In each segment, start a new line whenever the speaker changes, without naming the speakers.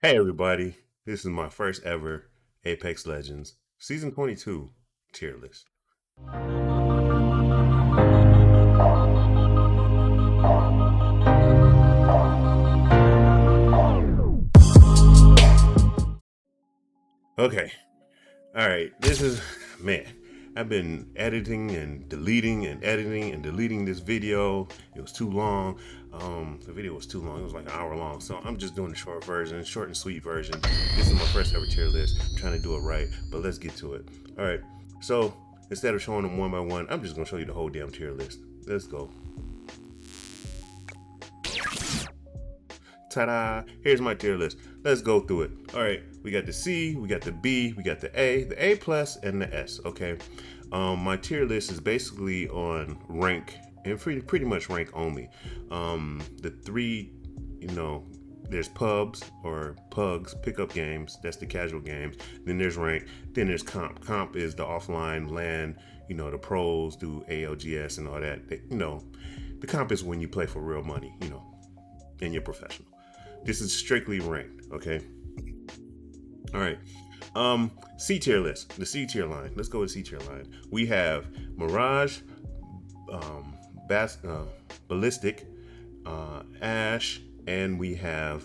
Hey everybody, this is my first ever Apex Legends Season 22 tier list. Okay, alright, this is, man, I've been editing and deleting this video. It was too long. The video was too long, it was like an hour long, so I'm just doing the short version, short and sweet version. This is my first ever tier list. I'm trying to do it right, but let's get to it. Alright, so instead of showing them one by one, I'm just gonna show you the whole damn tier list. Let's go. Ta-da! Here's my tier list. Let's go through it. All right, we got the C, we got the B, we got the A plus, and the S. Okay, my tier list is basically on rank and pretty much rank only. The three, you know, there's pubs or pugs, pickup games. That's the casual games. Then there's rank. Then there's comp. Comp is the offline LAN. The pros do ALGS and all that. The comp is when you play for real money. And you're professional. This is strictly ranked, okay? All right. C tier list, the C tier line. Let's go with C tier line. We have Mirage, Ballistic, Ash, and we have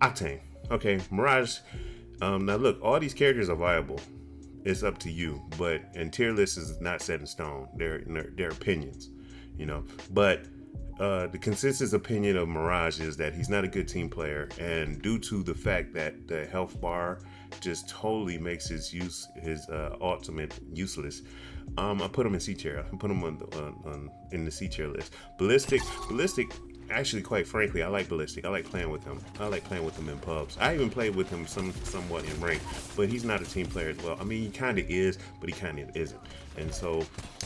Octane. Okay, Mirage. Now look, all these characters are viable. It's up to you, and tier list is not set in stone. They're opinions, But the consensus opinion of Mirage is that he's not a good team player, and due to the fact that the health bar just totally makes his ultimate useless, I put him in C tier. I put him in the C tier list. Ballistic. Actually, quite frankly, I like Ballistic. I like playing with him. I like playing with him in pubs. I even played with him somewhat in rank, but he's not a team player as well. I mean, he kind of is, but he kind of isn't. And so,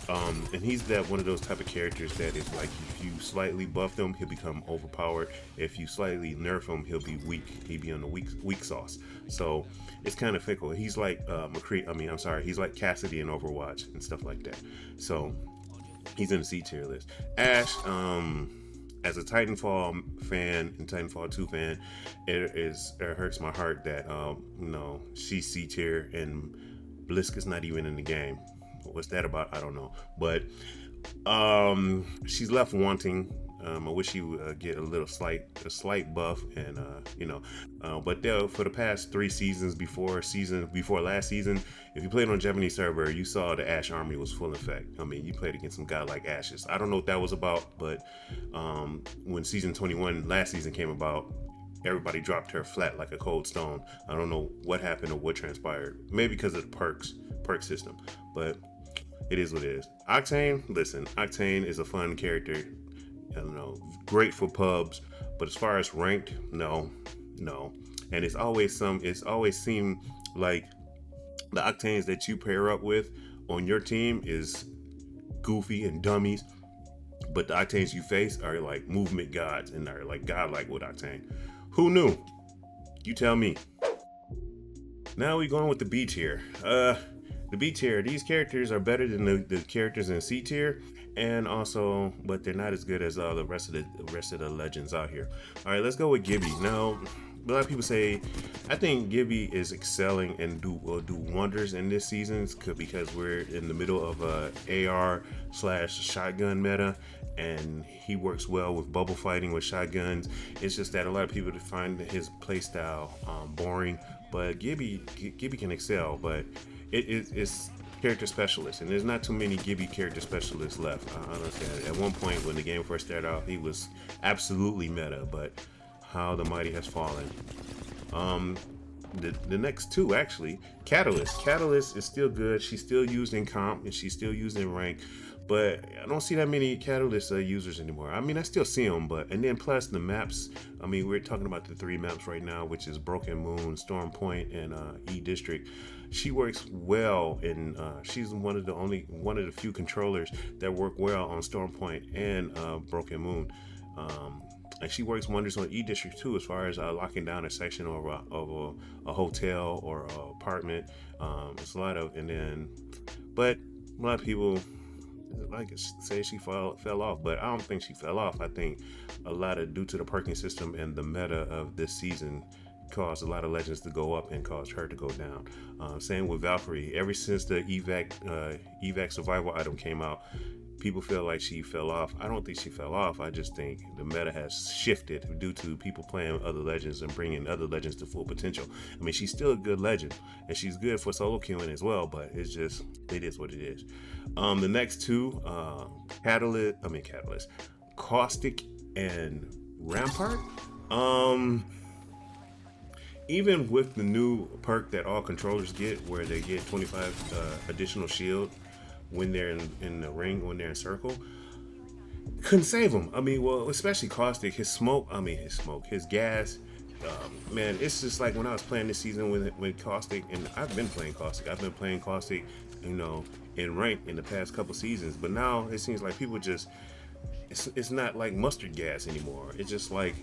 and he's one of those type of characters that is like, if you slightly buff him, he'll become overpowered. If you slightly nerf him, he'll be weak. He'll be on the weak sauce. So it's kind of fickle. He's like he's like Cassidy in Overwatch and stuff like that. So he's in the C tier list. Ash, as a Titanfall fan and Titanfall 2 fan, it hurts my heart that she's C tier and Blisk is not even in the game. What's that about? I don't know. But she's left wanting. I wish she would get a slight buff, and but for the past 3 seasons before last season, if you played on Japanese server, you saw the Ash army was full effect. I mean, you played against some guy like Ashes. I don't know what that was about, but when season 21 last season came about, everybody dropped her flat like a cold stone. I don't know what happened or what transpired. Maybe because of the perk system, but it is what it is. Octane, listen, Octane is a fun character. I don't know, great for pubs, but as far as ranked, no. And it's always seemed like the Octanes that you pair up with on your team is goofy and dummies, but the Octanes you face are like movement gods and are like godlike with Octane. Who knew? You tell me. Now we going with the B tier. The B tier, these characters are better than the characters in C tier, and also, but they're not as good as the rest of the legends out here. All right, let's go with Gibby. Now, a lot of people say, I think Gibby is excelling and will do wonders in this season because we're in the middle of a AR/shotgun meta, and he works well with bubble fighting with shotguns. It's just that a lot of people find his playstyle boring, but Gibby can excel, but it's character specialist, and there's not too many Gibby character specialists left. I understand. At one point, when the game first started out, he was absolutely meta, but how the mighty has fallen. The next two, actually, Catalyst is still good. She's still used in comp and she's still used in rank, but I don't see that many Catalyst users anymore. I mean, I still see them, and then plus the maps. I mean, we're talking about the 3 maps right now, which is Broken Moon, Storm Point, and E District. She works well, and she's one of the few controllers that work well on Storm Point and Broken Moon. And she works wonders on E District too, as far as locking down a section of a hotel or an apartment. It's a lot of, but a lot of people like say she fell off, but I don't think she fell off. I think a lot of due to the parking system and the meta of this season caused a lot of legends to go up and caused her to go down. Same with Valkyrie. Ever since the evac survival item came out, people feel like she fell off. I don't think she fell off. I just think the meta has shifted due to people playing other legends and bringing other legends to full potential. I mean, she's still a good legend, and she's good for solo queuing as well, but it is what it is. The next two, Catalyst, Caustic and Rampart. Um, Even with the new perk that all controllers get, where they get 25 additional shield when they're in the ring, when they're in circle, couldn't save him. I mean, well, especially Caustic, his gas. Man, it's just like when I was playing this season with Caustic, and I've been playing Caustic. I've been playing Caustic, in rank in the past couple seasons. But now it seems like people just, it's not like mustard gas anymore. It's just like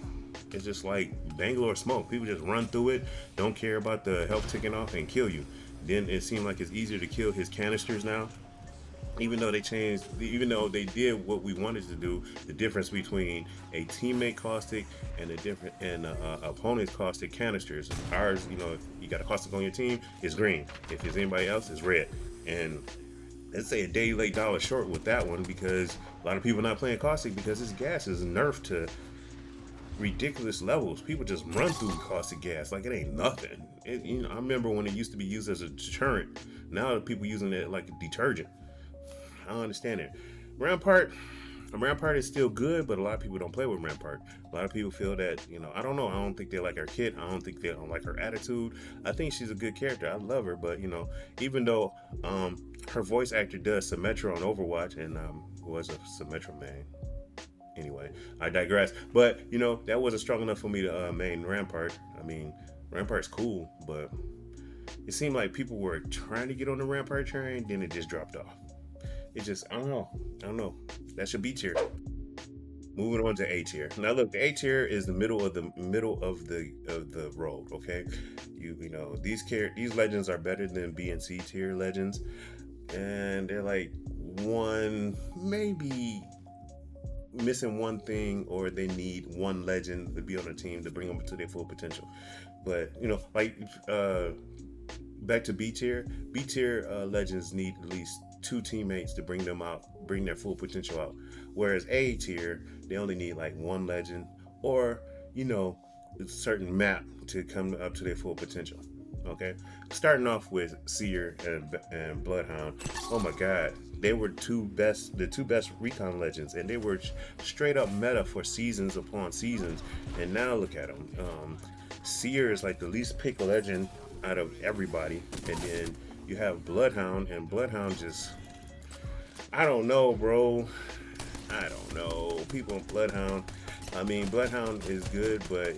Bangalore smoke. People just run through it, don't care about the health ticking off, and kill you. Then it seemed like it's easier to kill his canisters now. Even though they did what we wanted to do, the difference between a teammate Caustic and opponent's Caustic canisters. Ours, if you got a Caustic on your team, it's green. If it's anybody else, it's red. And let's say a day late dollar short with that one, because a lot of people not playing Caustic because his gas is nerfed to ridiculous levels. People just run through Caustic gas like it ain't nothing. I remember when it used to be used as a deterrent. Now people using it like a detergent. I don't understand it. Rampart is still good, but a lot of people don't play with Rampart. A lot of people feel that, I don't know. I don't think they like her kit. I don't think they don't like her attitude. I think she's a good character. I love her, but even though her voice actor does Symmetra on Overwatch and was a Symmetra main. Anyway, I digress. But that wasn't strong enough for me to main Rampart. I mean, Rampart's cool, but it seemed like people were trying to get on the Rampart train, then it just dropped off. It just, I don't know. That should be tier. Moving on to A tier. Now look, the A tier is the middle of the road. Okay, these legends are better than B and C tier legends, and they're like one, maybe missing one thing, or they need one legend to be on the team to bring them to their full potential. But back to B tier. B tier legends need at least 2 teammates to bring their full potential out. Whereas A tier, they only need like 1 legend, or a certain map to come up to their full potential. Okay, starting off with Seer and Bloodhound. Oh my God, they were the two best recon legends, and they were straight up meta for seasons upon seasons. And now look at them. Seer is like the least picked legend out of everybody, and then you have Bloodhound, and Bloodhound just, I don't know, bro. I don't know. People on Bloodhound. I mean, Bloodhound is good, but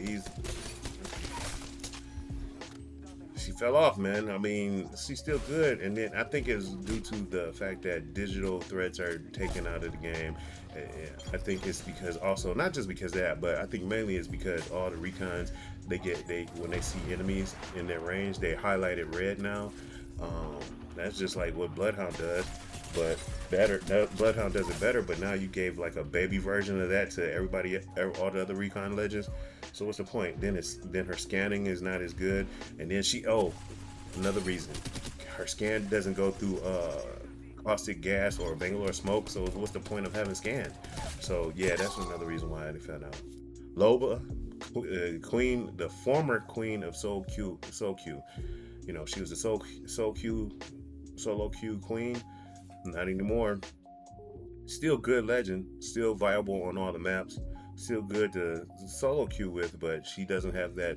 she fell off, man. I mean, she's still good, and then I think it's due to the fact that digital threats are taken out of the game. I think it's because also, not just because of that, but I think mainly it's because all the recons when they see enemies in their range, they highlight it red now. That's just like what Bloodhound does, but better. Bloodhound does it better, but now you gave like a baby version of that to everybody, all the other recon legends. So what's the point? Then her scanning is not as good, and then another reason, her scan doesn't go through Caustic gas or Bangalore smoke. So what's the point of having scan? So yeah, that's another reason why they fell out. Loba, queen, the former queen of Solo Q. She was the solo queue queen. Not anymore. Still good legend. Still viable on all the maps. Still good to solo queue with, but she doesn't have that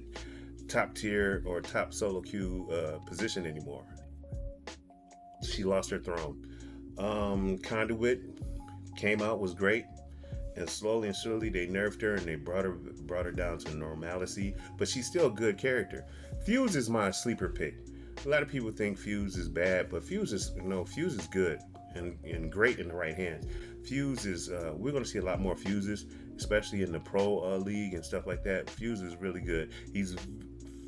top tier or top solo queue position anymore. She lost her throne. Conduit came out, was great, and slowly and surely they nerfed her and they brought her down to normalcy. But she's still a good character. Fuse is my sleeper pick. A lot of people think Fuse is bad, but Fuse is good and great in the right hands. Fuse is we're going to see a lot more Fuses, especially in the pro league and stuff like that. Fuse is really good. He's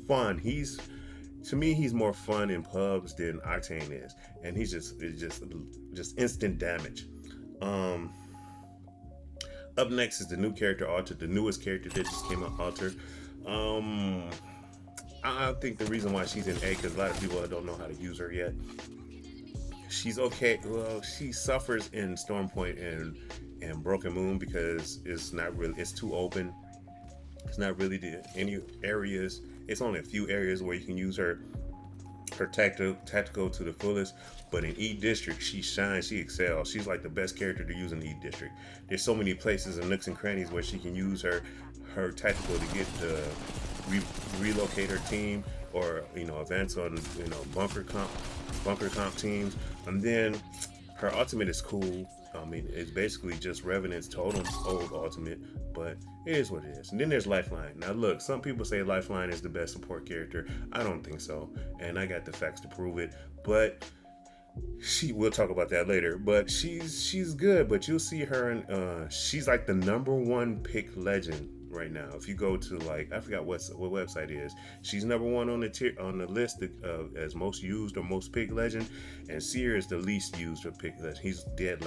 fun. To me, he's more fun in pubs than Octane is, and he's just instant damage. Up next is the new character Alter, the newest character that just came out, Alter. I think the reason why she's in A because a lot of people don't know how to use her yet. She's okay. Well, she suffers in Stormpoint and Broken Moon because it's not really. It's too open. It's not really any areas. It's only a few areas where you can use her tactical to the fullest. But in E District, she shines, she excels. She's like the best character to use in E District. There's so many places and nooks and crannies where she can use her tactical to get to relocate her team or advance on bunker comp teams. And then her ultimate is cool. I mean, it's basically just Revenant's Totem's old ultimate, but it is what it is. And then there's Lifeline. Now, look, some people say Lifeline is the best support character. I don't think so, and I got the facts to prove it. But we'll talk about that later. But she's good. But you'll see her, and she's like the number one pick legend right now. If you go to I forgot what website it is, she's number one on the list as most used or most picked legend, and Seer is the least used or picked legend. He's dead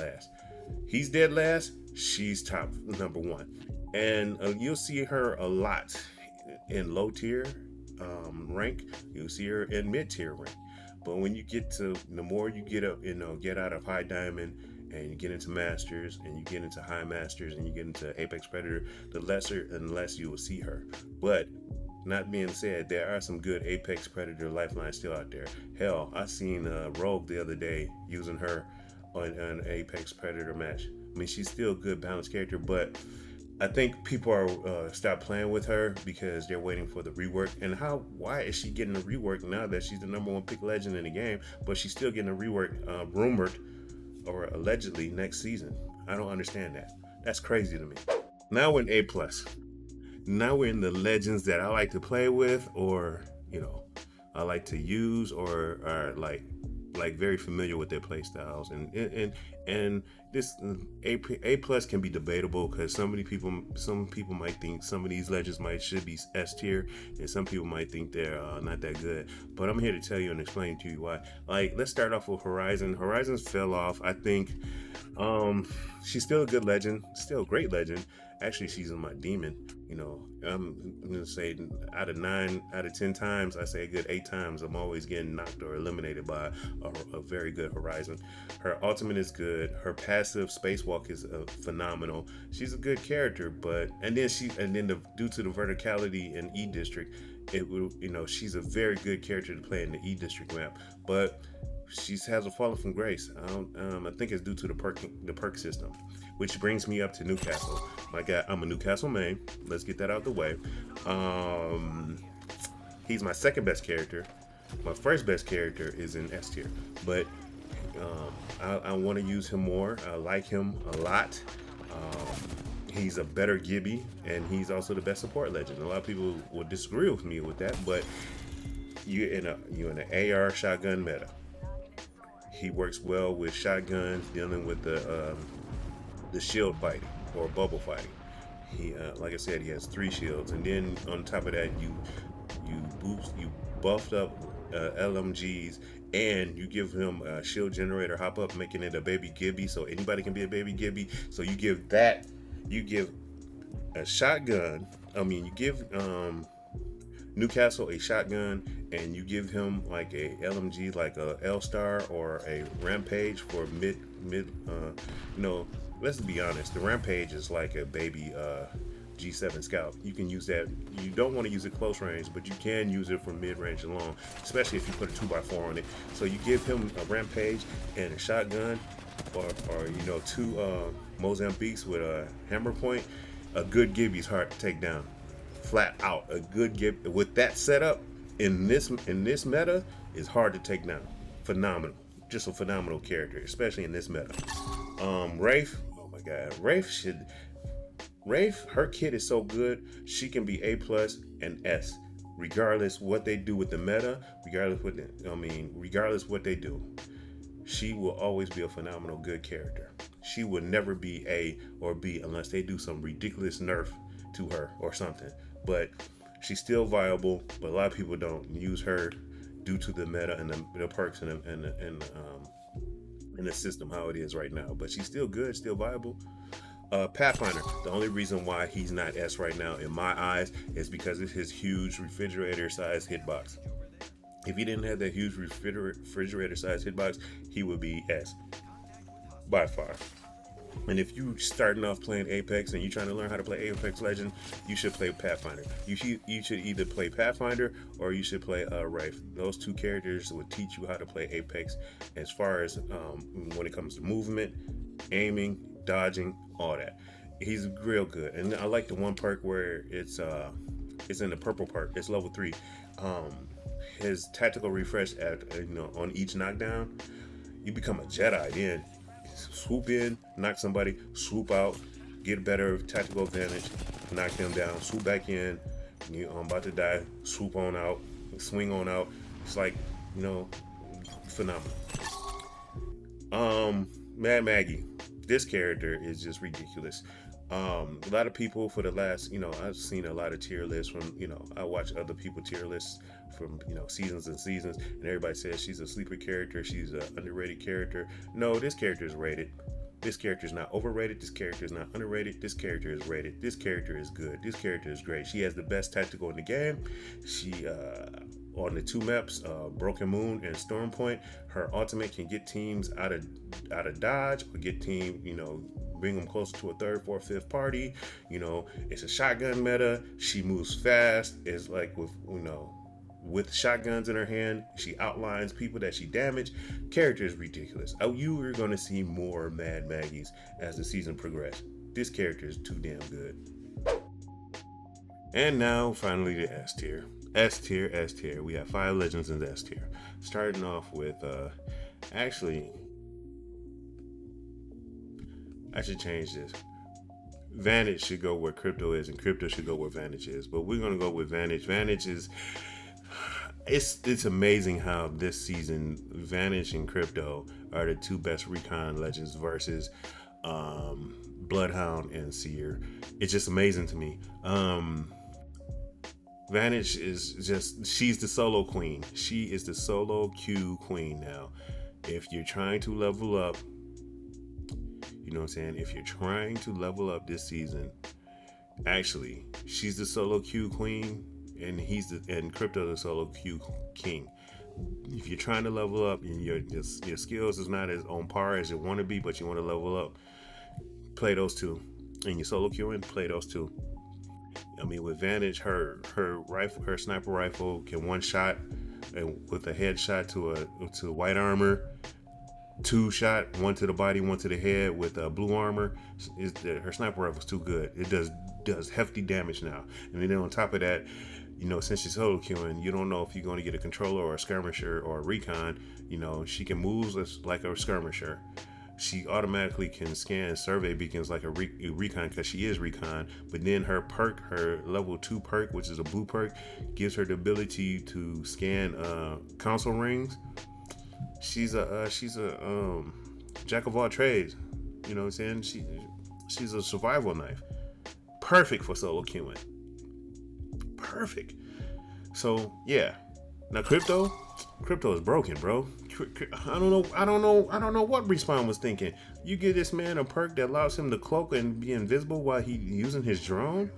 last. She's top number one, and you'll see her a lot in low tier rank. You'll see her in mid tier rank. But when you get to the more you get up, get out of high diamond and you get into masters and you get into high masters and you get into apex predator, the lesser and less you will see her. But not being said, there are some good apex predator lifelines still out there. Hell, I seen Rogue the other day using her on an apex predator match. I mean, she's still a good balanced character, but I think people are stop playing with her because they're waiting for the rework. And why is she getting a rework now that she's the number one pick legend in the game, but she's still getting a rework rumored or allegedly next season? I don't understand that. That's crazy to me. Now we're in A+. Now we're in the legends that I like to play with, or I like to use, or are like very familiar with their play styles. And this A+ can be debatable because some people might think some of these legends should be S tier, and some people might think they're not that good. But I'm here to tell you and explain to you why. Let's start off with Horizon. Horizon's fell off. I think she's still a good legend, still a great legend. Actually, she's in my demon. I'm gonna say out of 10 times, I say a good 8 times, I'm always getting knocked or eliminated by a very good Horizon. Her ultimate is good. Her passive spacewalk is phenomenal. She's a good character, due to the verticality in E District, she's a very good character to play in the E District map. But she has a fallen from grace. I think it's due to the perk system, which brings me up to Newcastle. My God, I'm a Newcastle main. Let's get that out of the way. He's my second best character. My first best character is in S tier, but I want to use him more. I like him a lot. He's a better Gibby, and he's also the best support legend. A lot of people will disagree with me with that, but you're in an AR shotgun meta. He works well with shotguns, dealing with the shield fighting or bubble fighting. He, like I said, he has 3 shields, and then on top of that, you buffed up LMGs, and you give him a shield generator hop up, making it a baby Gibby, so anybody can be a baby Gibby. So you give a shotgun. You give Newcastle a shotgun, and you give him like a LMG, like a L-Star or a Rampage for mid. Let's be honest. The Rampage is like a baby G7 Scout. You can use that. You don't want to use it close range, but you can use it from mid range alone, especially if you put a 2x4 on it. So you give him a Rampage and a shotgun, or 2 Mozambiques with a hammer point. A good Gibby's hard to take down. Flat out, a good Gibby with that setup in this meta is hard to take down. Phenomenal, just a phenomenal character, especially in this meta. Wraith, oh my God, Wraith, her kit is so good. She can be A+ and S, regardless what they do with the meta, regardless what they do. She will always be a phenomenal good character. She will never be A or B unless they do some ridiculous nerf to her or something. But she's still viable. But a lot of people don't use her due to the meta and the perks and the system how it is right now. But she's still good, still viable. Pathfinder. The only reason why he's not S right now in my eyes is because of his huge refrigerator-sized hitbox. If he didn't have that huge refrigerator-sized hitbox, he would be S by far. And if you starting off playing Apex and you trying to learn how to play Apex Legend, you should play Pathfinder. You should either play Pathfinder or you should play Rife. Those two characters will teach you how to play Apex as far as when it comes to movement, aiming, dodging, all that. He's real good, and I like the one perk where it's in the purple perk. It's level 3. His tactical refresh at on each knockdown, you become a Jedi. Then swoop in, knock somebody, swoop out, get a better tactical advantage, knock them down, swoop back in. I'm about to die, swoop on out, swing on out. It's like, phenomenal. Mad Maggie, this character is just ridiculous. A lot of people for the last, I've seen a lot of tier lists from, I watch other people tier lists from, seasons and seasons, and everybody says she's a sleeper character, she's an underrated character. No, this character is rated. This character is not overrated. This character is not underrated. This character is rated. This character is good. This character is great. She has the best tactical in the game. She, on the 2 maps, Broken Moon and Storm Point, her ultimate can get teams out of dodge or get bring them closer to a 3rd, 4th, 5th party. It's a shotgun meta. She moves fast. It's like with shotguns in her hand, she outlines people that she damaged. Character is ridiculous. You are going to see more Mad Maggies as the season progresses. This character is too damn good. And now, finally, the S tier. S tier. We have 5 legends in the S tier. Starting off with, actually, I should change this. Vantage should go where Crypto is, and Crypto should go where Vantage is. But we're gonna go with Vantage. Vantage is, it's amazing how this season Vantage and Crypto are the 2 best recon legends versus Bloodhound and Seer. It's just amazing to me. Vantage is she's the solo queen. She is the solo queue queen now. If you're trying to level up, you know what I'm saying? If you're trying to level up this season, actually, she's the solo queue queen, and Crypto the solo queue king. If you're trying to level up and your skills is not as on par as you want to be, but you want to level up, play those 2. And your solo queuing, play those 2. I mean, with Vantage, her rifle, her sniper rifle can one shot, and with a headshot to white armor, 2 shot, 1 to the body, 1 to the head with blue armor. Her sniper rifle's too good. It does hefty damage now. And then on top of that, since she's solo queuing, you don't know if you're going to get a controller or a skirmisher or a recon. She can move like a skirmisher. She automatically can scan survey beacons like a recon because she is recon. But then her perk, her level 2 perk, which is a blue perk, gives her the ability to scan console rings. She's a jack of all trades. You know what I'm saying? She's a survival knife. Perfect for solo queuing. Perfect. So yeah. Now Crypto is broken, bro. I don't know what Respawn was thinking. You give this man a perk that allows him to cloak and be invisible while he using his drone.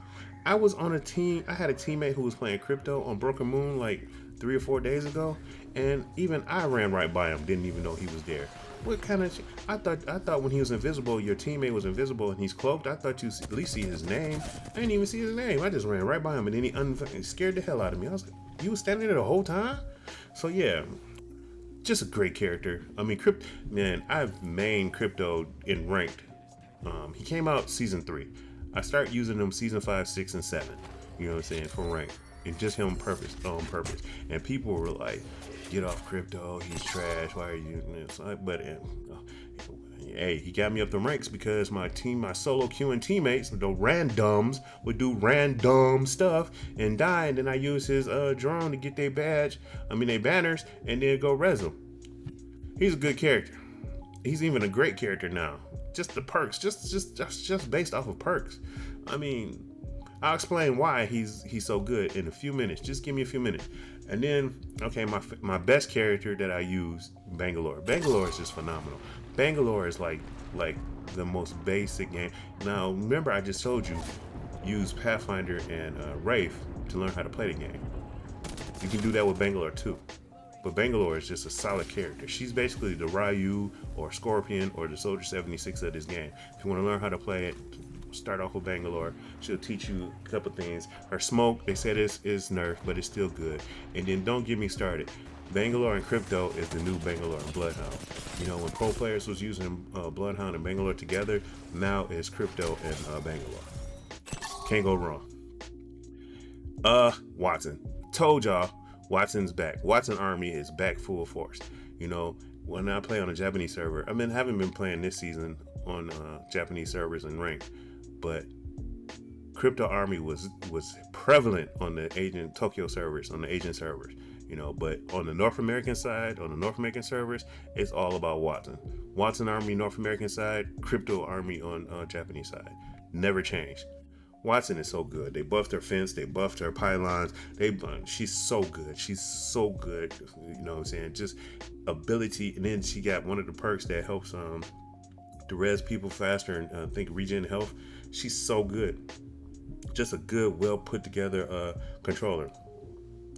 I was on a team. I had a teammate who was playing Crypto on Broken Moon like 3 or 4 days ago, and even I ran right by him, didn't even know he was there. What kind of? I thought when he was invisible, your teammate was invisible and he's cloaked. I thought you at least see his name. I didn't even see his name. I just ran right by him, and then he scared the hell out of me. I was like, you was standing there the whole time? So yeah, just a great character. I mean, I've mained Crypto in ranked. He came out season 3. I start using him season 5, 6, and 7. You know what I'm saying, for ranked. And just him on purpose. And people were like, get off Crypto, he's trash, why are you using this? But hey, he got me up the ranks because my solo queuing teammates, the randoms, would do random stuff and die, and then I use his drone to get their banners, and then go res them. He's a good character. He's even a great character now. Just the perks, just based off of perks. I mean, I'll explain why he's so good in a few minutes. Just give me a few minutes. And then, okay, my best character that I use, Bangalore. Bangalore is just phenomenal. Bangalore is like the most basic game. Now, remember I just told you, use Pathfinder and Wraith to learn how to play the game. You can do that with Bangalore too. But Bangalore is just a solid character. She's basically the Ryu or Scorpion or the Soldier 76 of this game. If you want to learn how to play it, start off with Bangalore. She'll teach you a couple things. Her smoke, they said is nerfed, but it's still good. And then don't get me started. Bangalore and Crypto is the new Bangalore and Bloodhound. You know, when pro players was using Bloodhound and Bangalore together, now it's Crypto and Bangalore. Can't go wrong. Watson. Told y'all, Watson's back. Watson Army is back full force. You know, when I play on a Japanese server, haven't been playing this season on Japanese servers and ranked, but Crypto Army was prevalent on the Asian Tokyo servers, on the Asian servers. You know, but on the North American side, on the North American servers, it's all about Watson. Watson Army North American side, Crypto Army on Japanese side. Never changed. Watson is so good. They buffed her fence, they buffed her pylons. She's so good. She's so good. You know what I'm saying? Just ability. And then she got one of the perks that helps to res people faster and think regen health. She's so good. Just a good, well put together controller.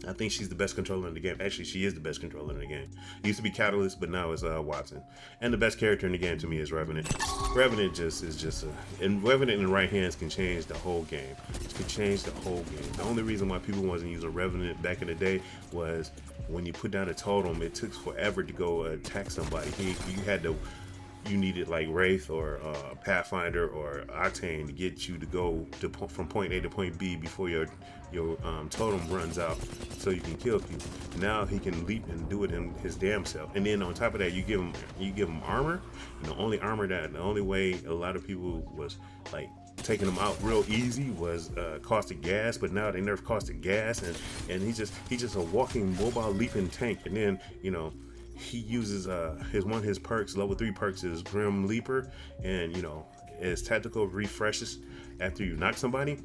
I think she's the best controller in the game. Actually, she is the best controller in the game. It used to be Catalyst, but now it's Watson. And the best character in the game to me is Revenant. Revenant and Revenant in the right hands can change the whole game. It can change the whole game. The only reason why people wasn't using Revenant back in the day was when you put down a totem, it took forever to go attack somebody. You needed like Wraith or Pathfinder or Octane to get you to go from point A to point B before your totem runs out, so you can kill people. Now he can leap and do it in his damn self. And then on top of that, you give him armor. And the only way a lot of people was like taking him out real easy was caustic gas, but now they nerf caustic gas, and he's just a walking mobile leaping tank. And then he uses his perks, level 3 perks is Grim Leaper, and his tactical refreshes after you knock somebody.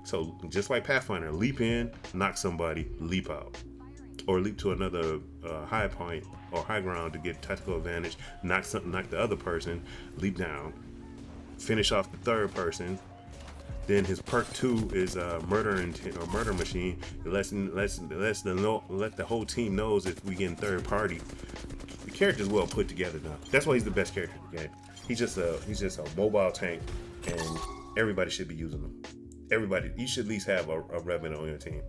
So just like Pathfinder, leap in, knock somebody, leap out, or leap to another high point or high ground to get tactical advantage, knock the other person, leap down, finish off the third person. Then his perk 2 is murder machine. It lets the whole team knows if we get in third party. The character's well put together now. That's why he's the best character in the game. He's just a mobile tank, and everybody should be using him. Everybody, you should at least have a Revenant on your team,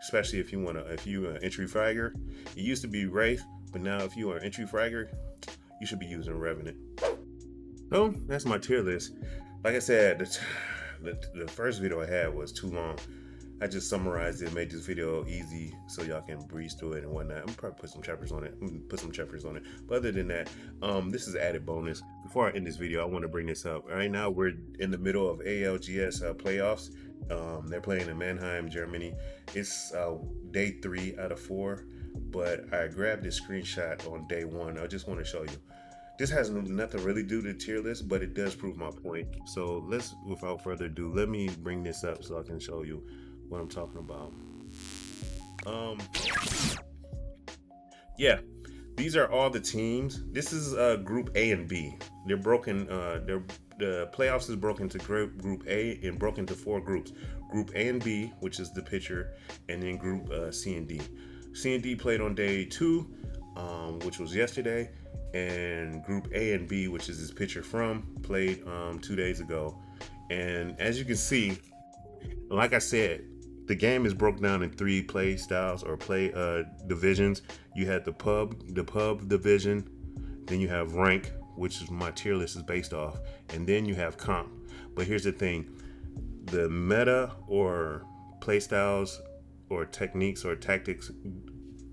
especially if you're an entry fragger. It used to be Wraith, but now if you are an entry fragger, you should be using Revenant. So that's my tier list. Like I said, the first video I had was too long. I just summarized it, made this video easy so y'all can breeze through it and whatnot. I'm probably put some chapters on it. But other than that, this is added bonus. Before I end this video, I want to bring this up. Right now, we're in the middle of ALGS playoffs. They're playing in Mannheim, Germany. It's day 3 out of 4, but I grabbed this screenshot on day 1. I just want to show you. This has nothing really to do with the tier list, but it does prove my point. So without further ado, let me bring this up so I can show you what I'm talking about. Yeah, these are all the teams. This is Group A and B. They're broken. The playoffs is broken to Group A and broken into 4 groups. Group A and B, which is the picture, and then Group C and D. C and D played on day 2, which was yesterday. And Group A and B, which is this picture from, played 2 days ago. And as you can see, like I said, the game is broken down in 3 play styles or play divisions. You had the pub division, then you have rank, which is my tier list is based off, and then you have comp. But here's the thing, the meta or play styles or techniques or tactics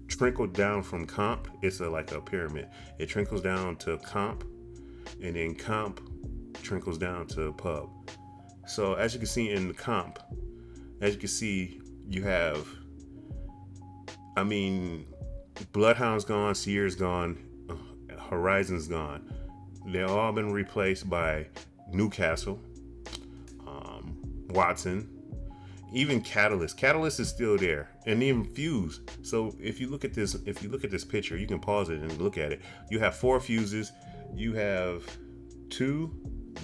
trickle down from comp. It's like a pyramid. It trickles down to comp, and then comp trickles down to pub. So as you can see in the comp, you have, Bloodhound's gone, Seer's gone, Horizon's gone. They've all been replaced by Newcastle, Watson, Even Catalyst is still there, and even Fuse. So if you look at this picture, you can pause it and look at it. You have 4 fuses. You have 2,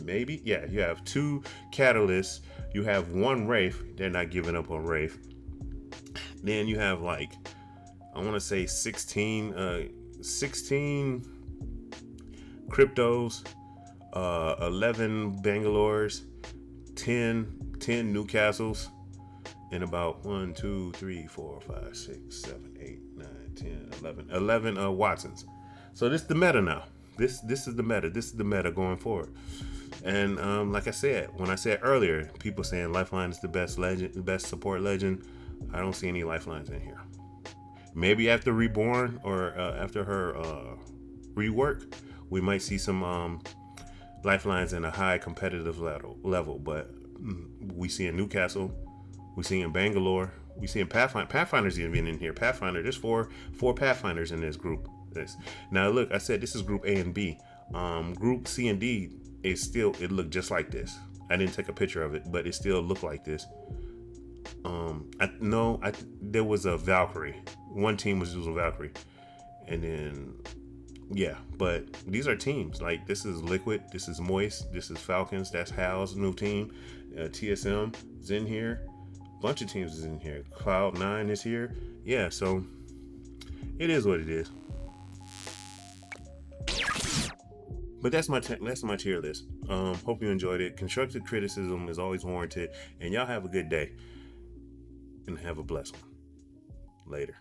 maybe, yeah. You have 2 catalysts. You have 1 Wraith. They're not giving up on Wraith. Then you have like, I want to say 16 cryptos, 11 Bangalores, 10 Newcastles, and about 1, 2, 3, 4, 5, 6, 7, 8, 9, 10, 11 Watsons. So this is the meta now. This is the meta. This is the meta going forward. And like I said, when I said earlier, people saying Lifeline is the best legend, the best support legend. I don't see any Lifelines in here. Maybe after Reborn or after her rework, we might see some Lifelines in a high competitive level. But we see in Newcastle, we see in Bangalore, we see in Pathfinder. Pathfinder's even in here. Pathfinder, there's four Pathfinders in this group. Now look, I said this is Group A and B. Group C and D is still, it looked just like this. I didn't take a picture of it, but it still looked like this. There was a Valkyrie. One team was using Valkyrie, and then yeah. But these are teams. Like this is Liquid, this is Moist, this is Falcons. That's Hal's new team. TSM is in here. Bunch of teams is in here. Cloud9 is here. Yeah. So it is what it is. But that's my tier list. Hope you enjoyed it. Constructive criticism is always warranted. And y'all have a good day. And have a blessed one. Later.